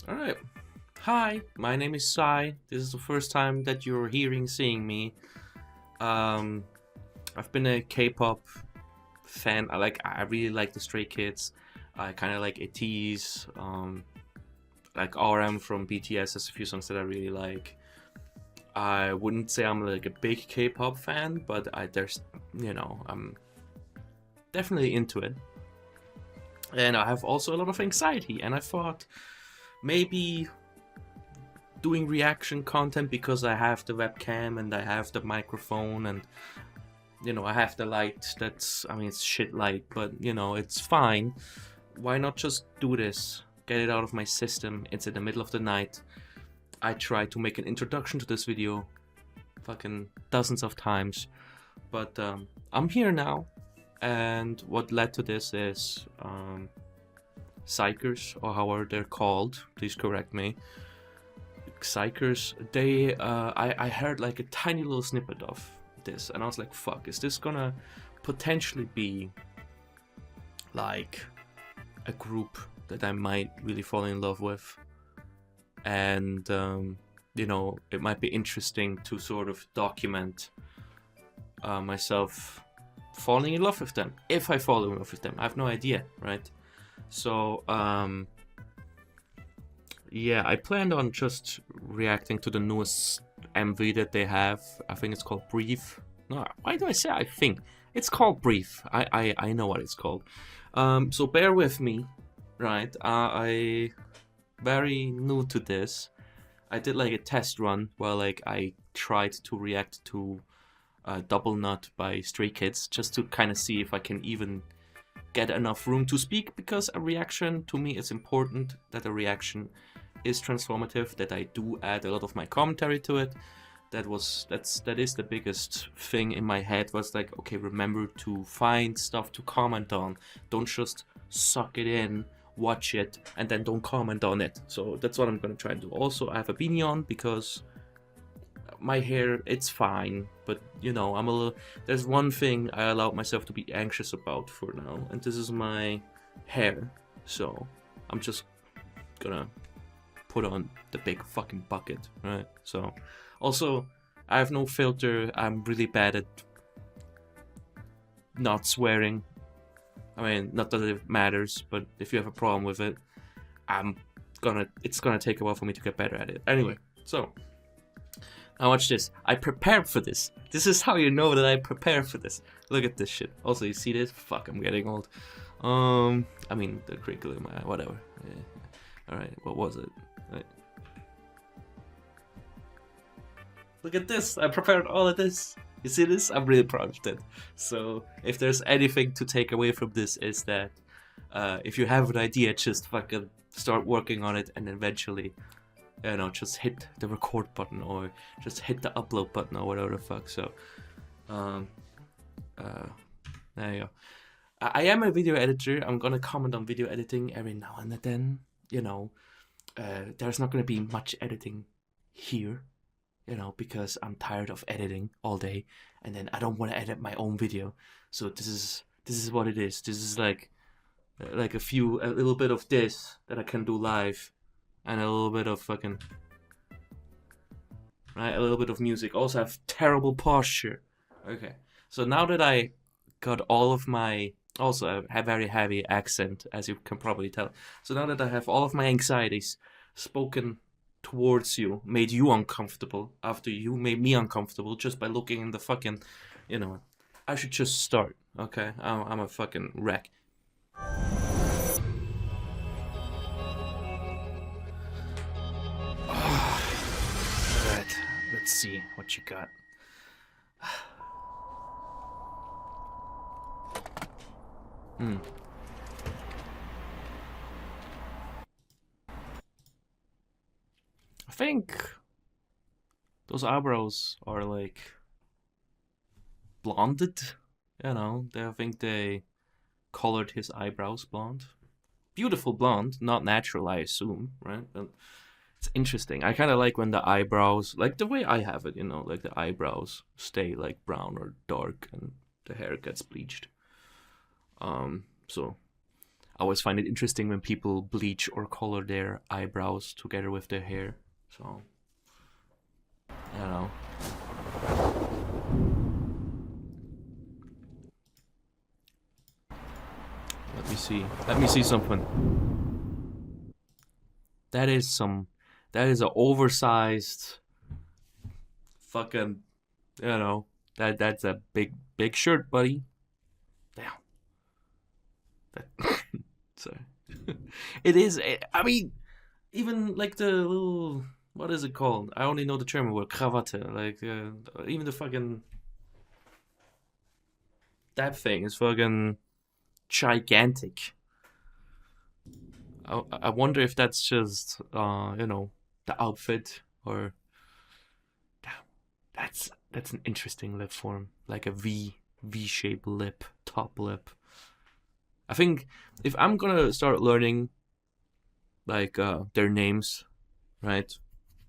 Alright. Hi, my name is Sai. This is the first time that you're seeing me. Um, I've been a K-pop fan. I really like the Stray Kids. I kind of like ATEEZ. Like RM from BTS. There's a few songs that I really like. I wouldn't say I'm like a big K-pop fan, but I'm definitely into it. And I have also a lot of anxiety, and I thought maybe doing reaction content because I have the webcam and I have the microphone and I have the light. It's shit light, but it's fine. Why not just do this? Get it out of my system. It's in the middle of the night. I tried to make an introduction to this video fucking dozens of times, but I'm here now, and what led to this is xikers, or however they're called, please correct me. Xikers, I heard like a tiny little snippet of this, and I was like, fuck, is this gonna potentially be like a group that I might really fall in love with? And it might be interesting to sort of document myself falling in love with them, if I fall in love with them. I have no idea, right? So yeah, I planned on just reacting to the newest MV that they have. I think it's called Brief. No, why do I say I think? It's called Brief. I know what it's called. So bear with me, right? I very new to this. I did like a test run where like I tried to react to Double Nut by Stray Kids, just to kind of see if I can even get enough room to speak, because a reaction to me is important, that a reaction is transformative, that I do add a lot of my commentary to it. That is the biggest thing in my head, was like, okay, remember to find stuff to comment on. Don't just suck it in, watch it, and then don't comment on it. So that's what I'm gonna try and do. Also, I have a beanie on because my hair, it's fine, but there's one thing I allowed myself to be anxious about for now, and this is my hair. So I'm just gonna put on the big fucking bucket, right? So also, I have no filter. I'm really bad at not swearing. I mean, not that it matters, but if you have a problem with it, it's gonna take a while for me to get better at it. Anyway, so now watch this. I prepared for this. This is how you know that I prepared for this. Look at this shit. Also, you see this? Fuck, I'm getting old. I mean, the crinkle in my eye, whatever. Yeah. All right, what was it? Right. Look at this. I prepared all of this. You see this? I'm really proud of that. So if there's anything to take away from this, is that if you have an idea, just fucking start working on it, and eventually, just hit the record button or just hit the upload button or whatever the fuck. So there you go. I am a video editor. I'm gonna comment on video editing every now and then. There's not gonna be much editing here, because I'm tired of editing all day, and then I don't want to edit my own video. So this is what it is. This is like a little bit of this that I can do live, and a little bit of fucking, right, a little bit of music. Also, I have terrible posture. Okay, so now that I got all of my, also I have a very heavy accent, as you can probably tell. So now that I have all of my anxieties spoken towards you, made you uncomfortable, after you made me uncomfortable just by looking in the fucking, I should just start, okay? I'm a fucking wreck. Alright, let's see what you got. I think those eyebrows are like blonded. I think they colored his eyebrows blonde. Beautiful blonde, not natural, I assume, right? But it's interesting. I kind of like when the eyebrows, like the way I have it, like the eyebrows stay like brown or dark, and the hair gets bleached. So I always find it interesting when people bleach or color their eyebrows together with their hair. So, I don't know. Let me see. Let me see something. That is an oversized fucking, that's a big shirt, buddy. Damn. That, sorry. It is. I mean, even like the little, what is it called? I only know the German word, Krawatte. Like, even the fucking, that thing is fucking gigantic. I wonder if that's just, the outfit, or that's an interesting lip form, like a V-shaped lip, top lip. I think if I'm gonna start learning like their names, right,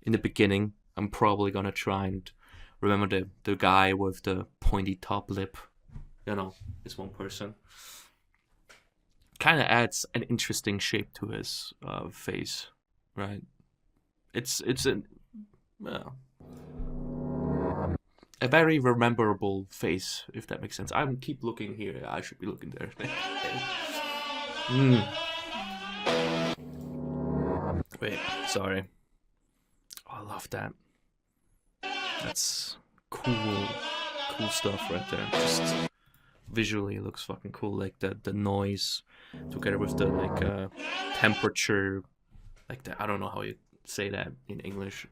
in the beginning, I'm probably gonna try and remember the guy with the pointy top lip. It's one person. Kind of adds an interesting shape to his face, right? It's a very rememberable face, if that makes sense. I keep looking here. I should be looking there. Wait, sorry. Oh, I love that. That's cool stuff right there. Just visually, it looks fucking cool. Like the noise together with the like temperature, like I don't know how you say that in English.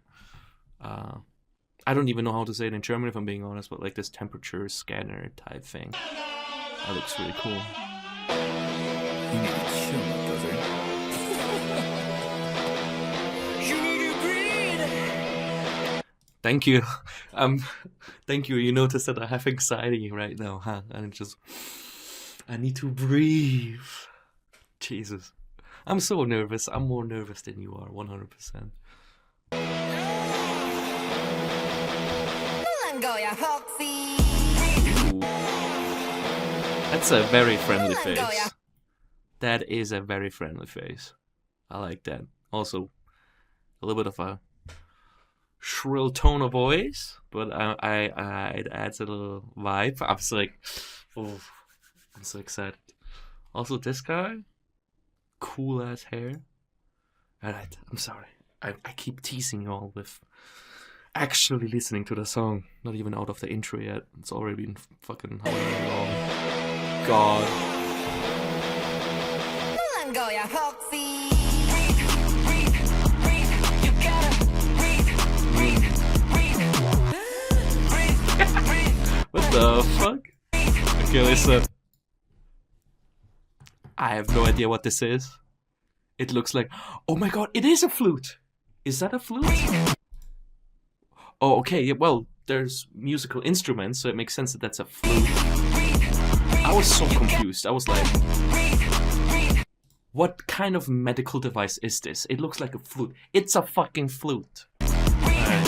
I don't even know how to say it in German, if I'm being honest, but like this temperature scanner type thing. That looks really cool. You need to chill, brother. You need to breathe. Thank you. Thank you. You notice that I have anxiety right now, huh? And I need to breathe. Jesus. I'm so nervous. I'm more nervous than you are, 100%. Ooh. That's a very friendly face. That is a very friendly face. I like that. Also, a little bit of a shrill tone of voice, but it adds a little vibe. I'm just like, oh, I'm so excited. Also, this guy, cool ass hair. Alright, I'm sorry. I keep teasing you all with actually listening to the song. Not even out of the intro yet. It's already been fucking however long. God. What the fuck? Okay, listen. I have no idea what this is. It looks like... Oh my god, it is a flute! Is that a flute? Oh, okay, yeah, well, there's musical instruments, so it makes sense that that's a flute. I was so confused. I was like... What kind of medical device is this? It looks like a flute. It's a fucking flute. Right.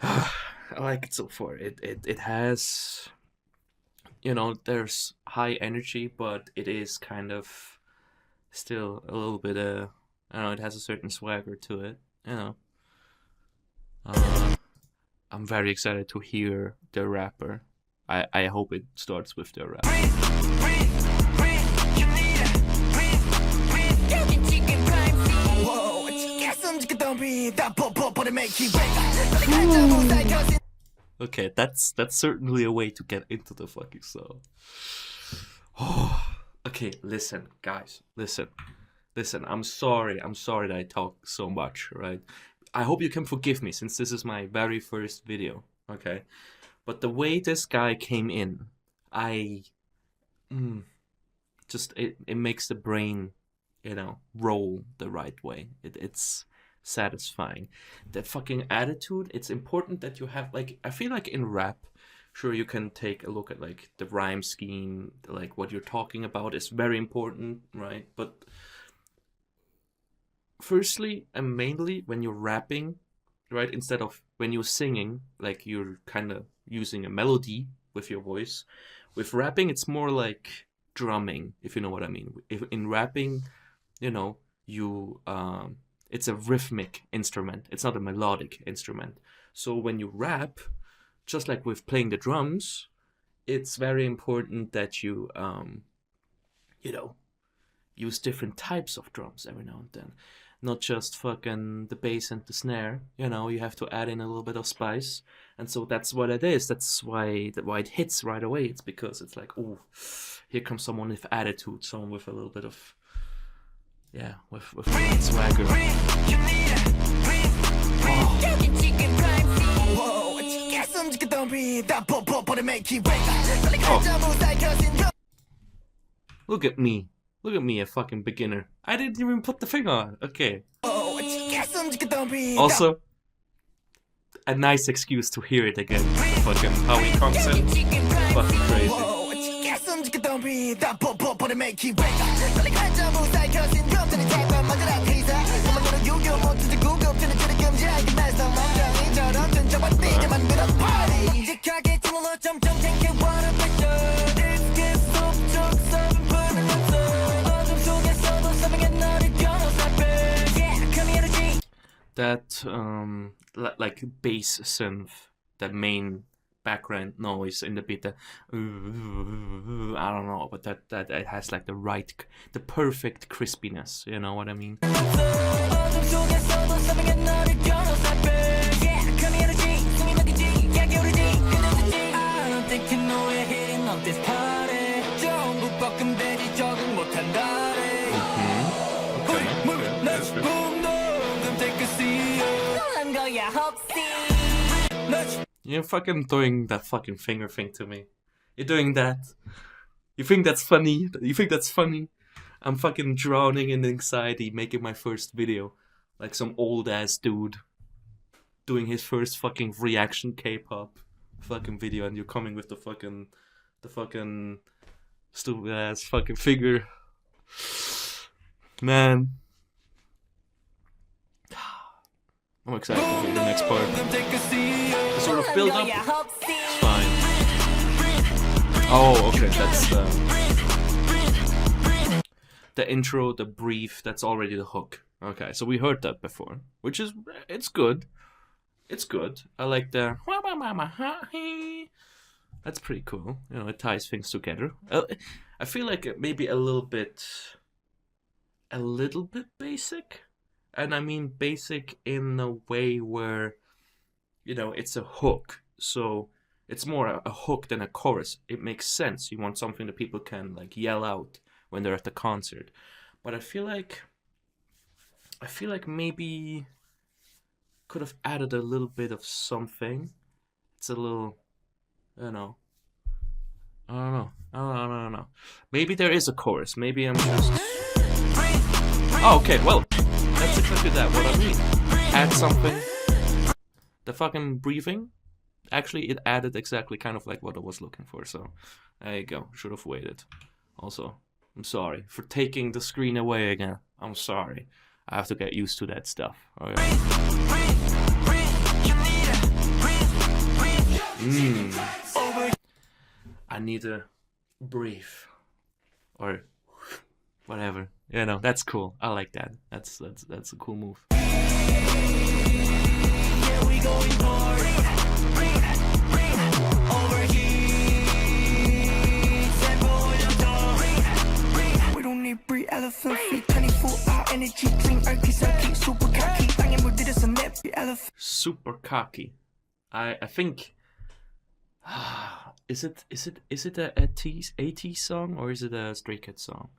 I like it so far. It has, there's high energy, but it is kind of still a little bit I don't know, it has a certain swagger to it. I'm very excited to hear the rapper. I hope it starts with the rap. Okay, that's certainly a way to get into the fucking song. Oh, okay, listen, guys, listen. I'm sorry that I talk so much, right? I hope you can forgive me since this is my very first video, okay? But the way this guy came in, it makes the brain, roll the right way. It's satisfying. The fucking attitude, it's important that you have, like, I feel like in rap, sure, you can take a look at, like, the rhyme scheme, like, what you're talking about is very important, right? But firstly and mainly, when you're rapping, right? Instead of when you're singing, like you're kind of using a melody with your voice. With rapping, it's more like drumming, if you know what I mean. If in rapping, you know, it's a rhythmic instrument. It's not a melodic instrument. So when you rap, just like with playing the drums, it's very important that you you know, use different types of drums every now and then. Not just fucking the bass and the snare, you know, you have to add in a little bit of spice. And so that's what it is. That's why it hits right away. It's because it's like, oh, here comes someone with attitude, someone with a little bit of, yeah, with swagger. Oh. Look at me. Look at me, a fucking beginner. I didn't even put the finger on. Okay. Also, a nice excuse to hear it again. The fucking how he comes in. Fucking crazy. That like bass synth, that main background noise in the beat, that I don't know, but that it has like the perfect crispiness, you know what I mean? You're fucking doing that fucking finger thing to me. You're doing that. You think that's funny? You think that's funny? I'm fucking drowning in anxiety making my first video. Like some old ass dude doing his first fucking reaction K-pop fucking video, and you're coming with the fucking stupid ass fucking figure. Man. I'm excited for the next part. The sort of build up. It's fine. Oh, okay, that's the intro, the brief, that's already the hook. Okay, so we heard that before, which is, it's good. It's good. I like the, that's pretty cool. You know, it ties things together. I feel like it maybe a little bit basic. And I mean basic in a way where, you know, it's a hook. So it's more a hook than a chorus. It makes sense. You want something that people can like yell out when they're at the concert. But I feel like maybe could have added a little bit of something. It's a little, I don't know. I don't know. Maybe there is a chorus. Maybe I'm just... Oh, okay, well... That's exactly that, what I mean. Add something. The fucking briefing, actually it added exactly kind of like what I was looking for, so there you go. Should have waited. Also, I'm sorry for taking the screen away again. I'm sorry. I have to get used to that stuff. Okay. I need to breathe. Or whatever. You know, that's cool. I like that. That's a cool move. We don't need breed elephant feet 24-hour energy drink circuit super cocky super cocky. I think is it a AT song or is it a Stray Cat song?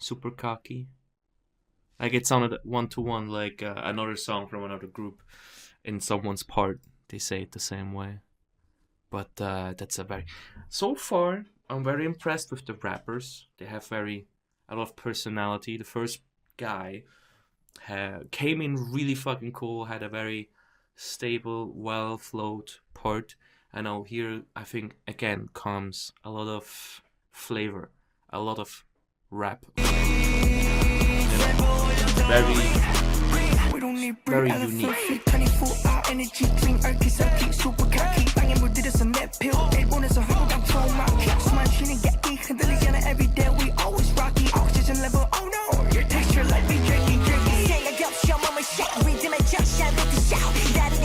Super cocky. Like it sounded one-to-one like another song from another group. In someone's part, they say it the same way. But that's a very... So far, I'm very impressed with the rappers. They have a lot of personality. The first guy came in really fucking cool, had a very stable, well-flowed part. And now here, I think, again, comes a lot of flavor, a lot of rap. You know, very very unique.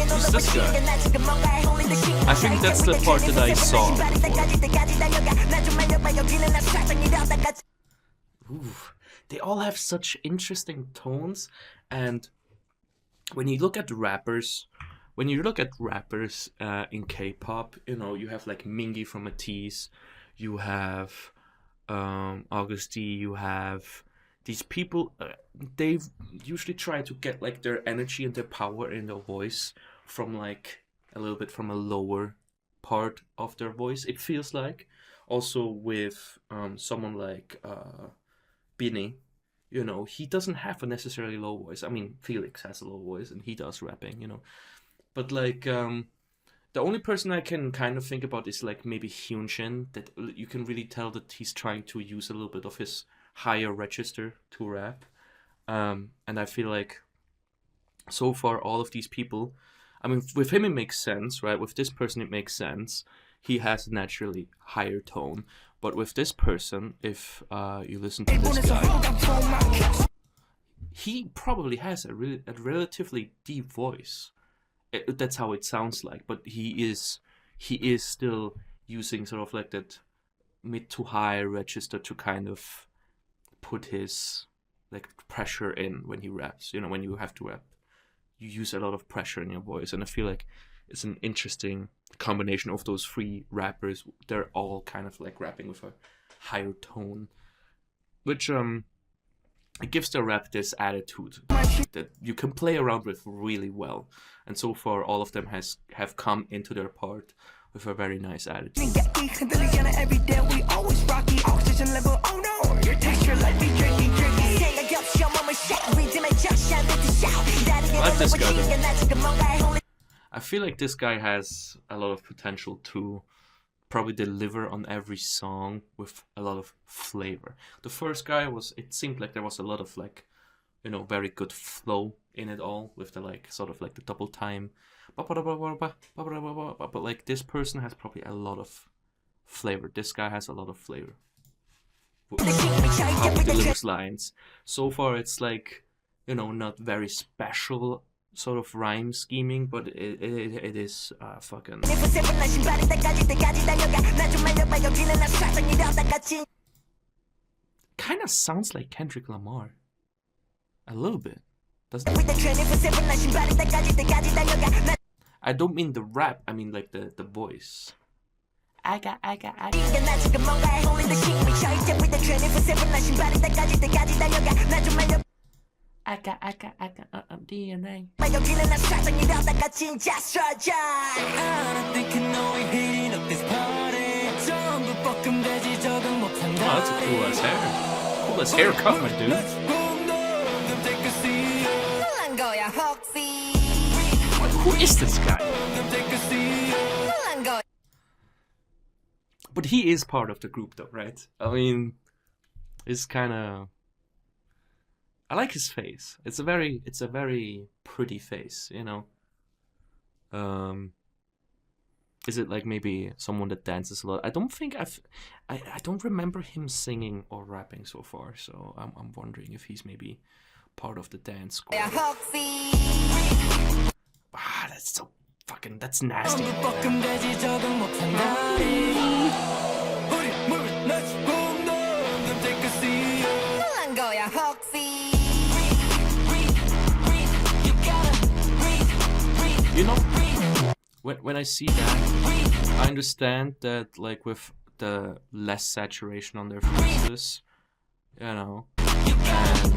Who's this guy? I think that's the part that I saw before. Ooh, they all have such interesting tones, and when you look at rappers, in K-pop, you know, you have like Mingi from Matisse, you have August D, you have these people. They've usually try to get like their energy and their power in their voice from like a little bit from a lower part of their voice. It feels like also with someone like Binny, you know, he doesn't have a necessarily low voice. I mean, Felix has a low voice and he does rapping, you know. But like the only person I can kind of think about is like maybe Hyunshin, that you can really tell that he's trying to use a little bit of his higher register to rap. And I feel like so far all of these people, I mean, with him it makes sense, right? With this person it makes sense. He has a naturally higher tone. But with this person, if you listen to this guy, he probably has a relatively deep voice. That's how it sounds like. But he is still using sort of like that mid to high register to kind of put his like pressure in when he raps. You know, when you have to rap, you use a lot of pressure in your voice, and I feel like it's an interesting combination of those three rappers. They're all kind of like rapping with a higher tone, which it gives the rap this attitude that you can play around with really well. And so far, all of them have come into their part with a very nice attitude. I like this guy though. I feel like this guy has a lot of potential to probably deliver on every song with a lot of flavor. The first guy it seemed like there was a lot of like, you know, very good flow in it all with the like sort of like the double time. But like this person has probably a lot of flavor. This guy has a lot of flavor. How he delivers lines. So far it's like, you know, not very special sort of rhyme scheming, but it is fucking. Kind of sounds like Kendrick Lamar. A little bit. Doesn't it? I don't mean the rap, I mean like the voice. I got. DNA. Oh, that's a cool ass hair. Cool ass haircut, my dude. Who is this guy? But he is part of the group though, right? I mean, it's kind of. I like his face. It's a very pretty face, you know. Is it like maybe someone that dances a lot? I don't think I don't remember him singing or rapping so far, so I'm wondering if he's maybe part of the dance squad. Ah, that's nasty. You know, when I see that, I understand that like with the less saturation on their faces, you know, and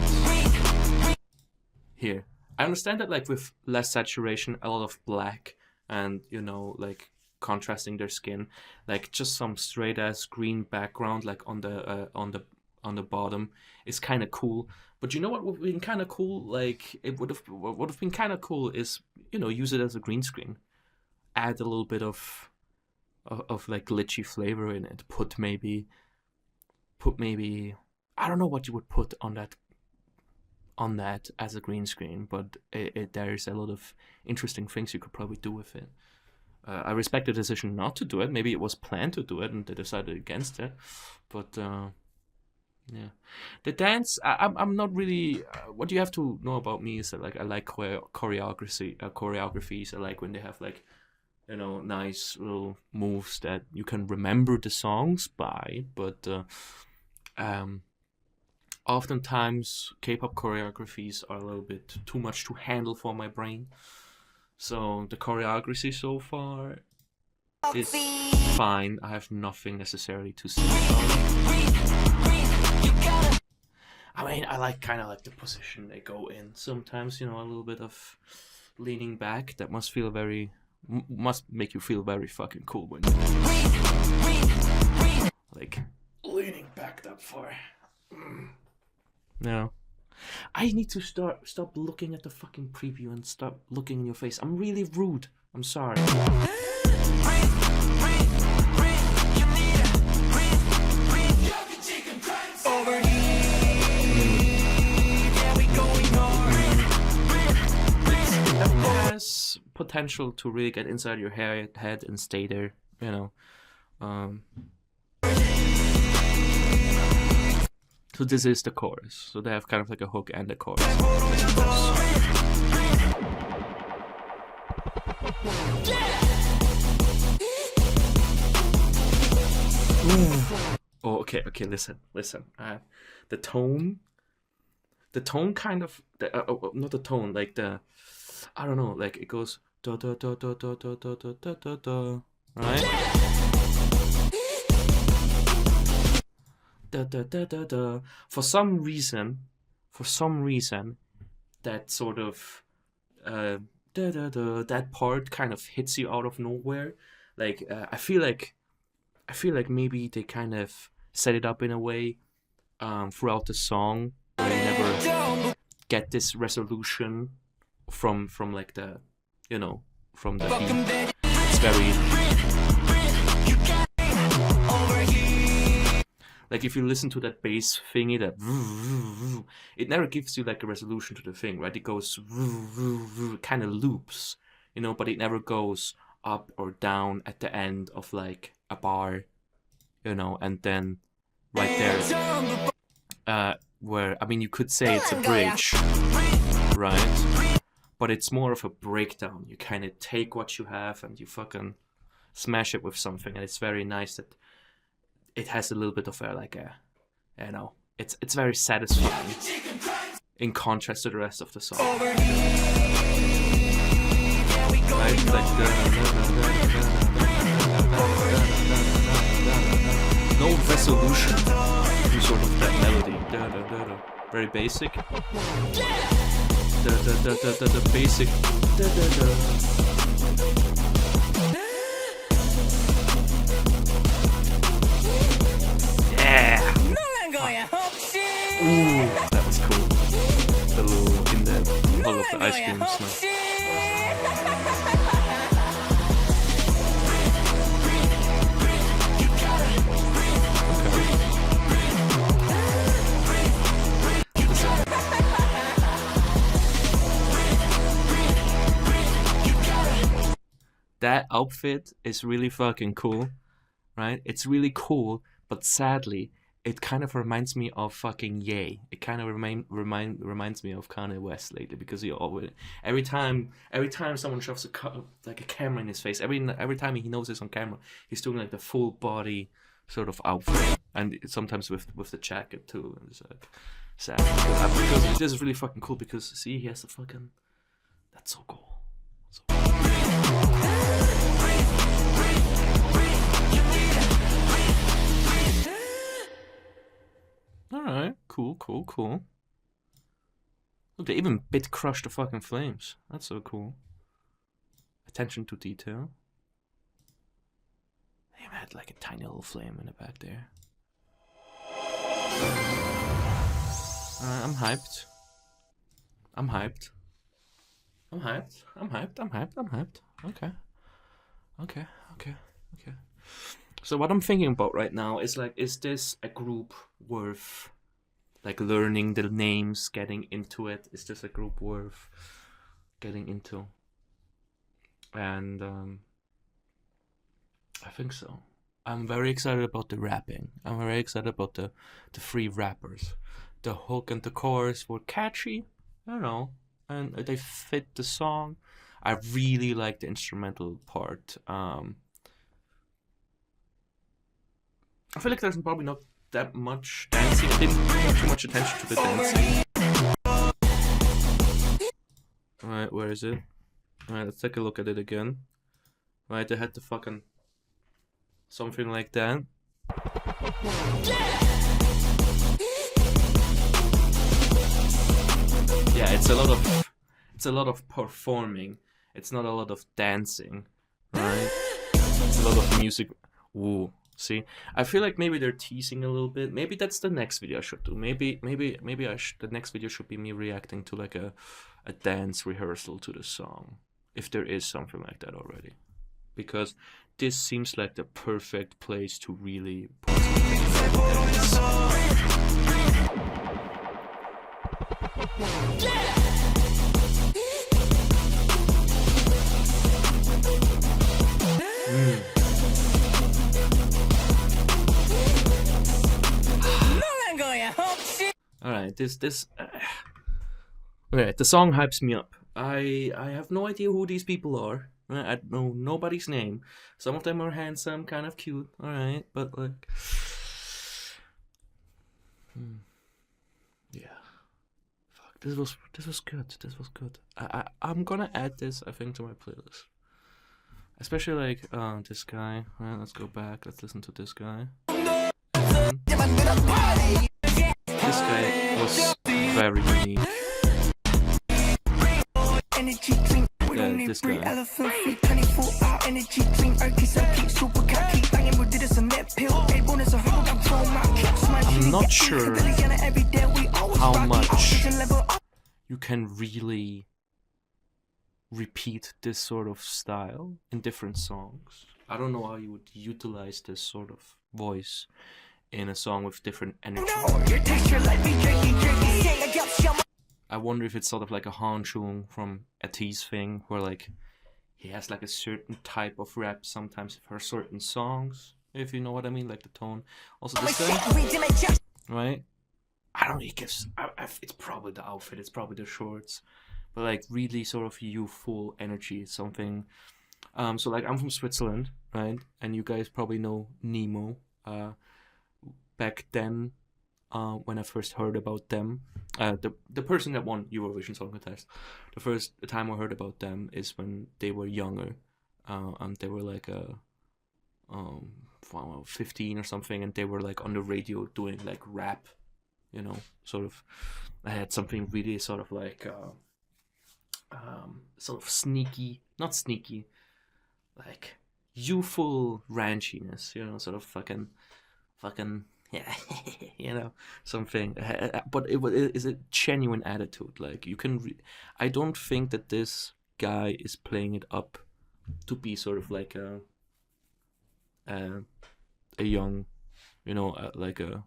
here. I understand that like with less saturation, a lot of black and, you know, like contrasting their skin, like just some straight ass green background like on the bottom is kind of cool. But you know what would have been kind of cool? Like what would have been kind of cool is, you know, use it as a green screen, add a little bit of like glitchy flavor in it. Put maybe I don't know what you would put on on that as a green screen, but there's a lot of interesting things you could probably do with it. I respect the decision not to do it. Maybe it was planned to do it and they decided against it. But yeah, the dance. I'm not really. What you have to know about me is that like I like choreographies. I like when they have like, nice little moves that you can remember the songs by. But oftentimes K-pop choreographies are a little bit too much to handle for my brain. So the choreography so far is fine. I have nothing necessarily to say about it. I mean, I kind of like the position they go in. Sometimes, a little bit of leaning back. That must make you feel very fucking cool when like leaning back that far. No. I need to stop looking at the fucking preview and stop looking in your face. I'm really rude. I'm sorry. It has potential to really get inside your head and stay there, So this is the chorus. So they have kind of like a hook and a chorus. Oh, okay. Listen. The tone kind of not the tone, like the, I don't know, like it goes da da da da da da da da da da, right? Da, da, da, da, da. For some reason, that sort of da, da, da, that part kind of hits you out of nowhere. Like I feel like maybe they kind of set it up in a way throughout the song where you never get this resolution from like the from the beat. It's very like if you listen to that bass thingy, that it never gives you like a resolution to the thing, right? It goes kind of loops, but it never goes up or down at the end of like a bar, and then right there, where, I mean, you could say it's a bridge, right? But it's more of a breakdown. You kind of take what you have and you fucking smash it with something, and it's very nice that it has a little bit of it's very satisfying in contrast to the rest of the song. Right? Like no resolution to sort of that melody. Very basic. The basic. Ooh, that was cool. The little in the hole of the ice cream smell. That outfit is really fucking cool, right? It's really cool, but sadly, it kind of reminds me of fucking Ye. It kind of reminds me of Kanye West lately, because he always every time someone shoves a camera in his face, every time he knows it's on camera, he's doing like the full body sort of outfit, and sometimes with the jacket too. It's sad because this is really fucking cool, because see, he has the fucking, that's so cool. Alright, cool. Look, they even bit crushed the fucking flames. That's so cool. Attention to detail. They even had like a tiny little flame in the back there. I'm hyped. Okay. So what I'm thinking about right now is like, is this a group worth like learning the names, getting into it. Is this a group worth getting into? And I think so. I'm very excited about the rapping. I'm very excited about the three rappers. The hook and the chorus were catchy, I don't know, and they fit the song. I really like the instrumental part. I feel like there's probably not that much dancing. I didn't pay too much attention to the dancing. Alright, where is it? Alright, let's take a look at it again. Right, they had the fucking something like that. Yeah, it's a lot of performing. It's not a lot of dancing, right? It's a lot of music. Ooh, see, I feel like maybe they're teasing a little bit. Maybe that's the next video I should do. Maybe the next video should be me reacting to like a dance rehearsal to the song, if there is something like that already, because this seems like the perfect place to really put Alright, okay, the song hypes me up. I have no idea who these people are. I know nobody's name. Some of them are handsome, kind of cute. Alright, but like, yeah. Fuck, this was good. This was good. I'm gonna add this, I think, to my playlist. Especially like this guy. Alright, let's go back. Let's listen to this guy. This guy was very unique. Yeah, this guy. I'm not sure how much you can really repeat this sort of style in different songs. I don't know how you would utilize this sort of voice in a song with different energy. I wonder if it's sort of like a Han Chung from a Tease thing, where like he has like a certain type of rap sometimes for certain songs, if you know what I mean, like the tone. Also this guy, right? I don't know, he gives, it's probably the outfit, it's probably the shorts, but like really sort of youthful energy, something. So like I'm from Switzerland, right? And you guys probably know Nemo. Back then, when I first heard about them, the person that won Eurovision Song Contest, the first time I heard about them is when they were younger, and they were like 15 or something, and they were like on the radio doing like rap, you know, sort of. I had something really sort of like sort of sneaky, not sneaky, like youthful ranchiness, you know, sort of fucking. Yeah, you know, something, but it is a genuine attitude. Like you can, I don't think that this guy is playing it up to be sort of like a young, you know, like a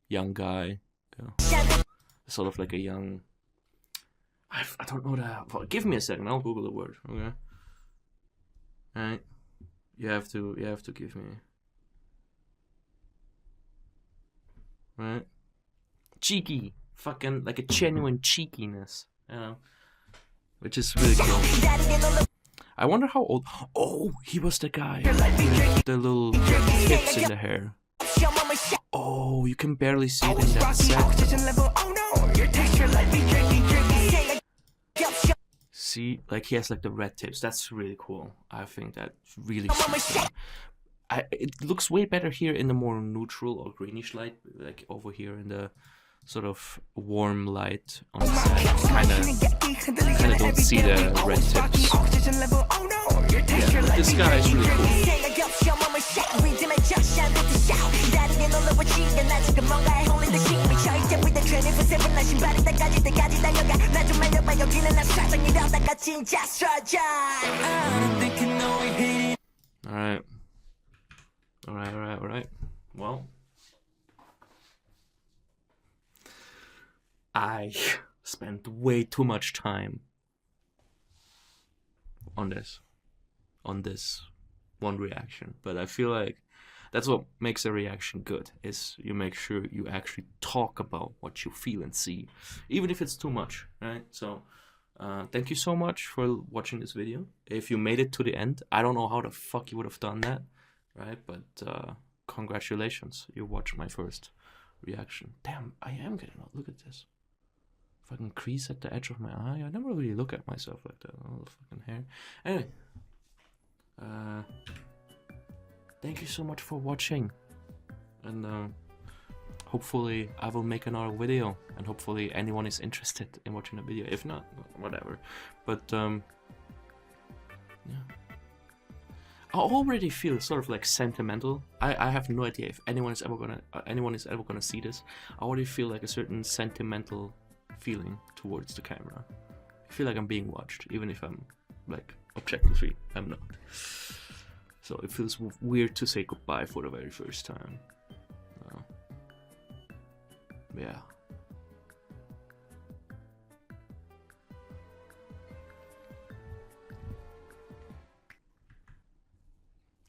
young guy, you know, sort of like a young. I don't know that. Well, give me a second. I'll Google the word. Okay. All right. You have to give me. Right? Cheeky. Fucking like a genuine cheekiness, you know? Which is really cool. I wonder how old. Oh, he was the guy with the little tips in the hair. Oh, you can barely see it in that set. See, like he has like the red tips. That's really cool. I think that really suits him. It looks way better here in the more neutral or greenish light, like over here in the sort of warm light on the side. Kind of don't see the red tips. Yeah, but this guy is really cool. Alright. Well, I spent way too much time on this one reaction, but I feel like that's what makes a reaction good, is you make sure you actually talk about what you feel and see, even if it's too much, right? So thank you so much for watching this video. If you made it to the end, I don't know how the fuck you would have done that, right? But congratulations, you watched my first reaction. Damn, I am getting old. Look at this fucking crease at the edge of my eye. I never really look at myself like that. All the fucking hair. Anyway, thank you so much for watching, and hopefully I will make another video, and hopefully anyone is interested in watching the video. If not, whatever. But yeah, I already feel sort of like sentimental. I have no idea if anyone is ever gonna see this. I already feel like a certain sentimental feeling towards the camera. I feel like I'm being watched, even if I'm like objectively I'm not. So it feels weird to say goodbye for the very first time. Yeah.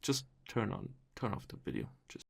Just turn off the video. Just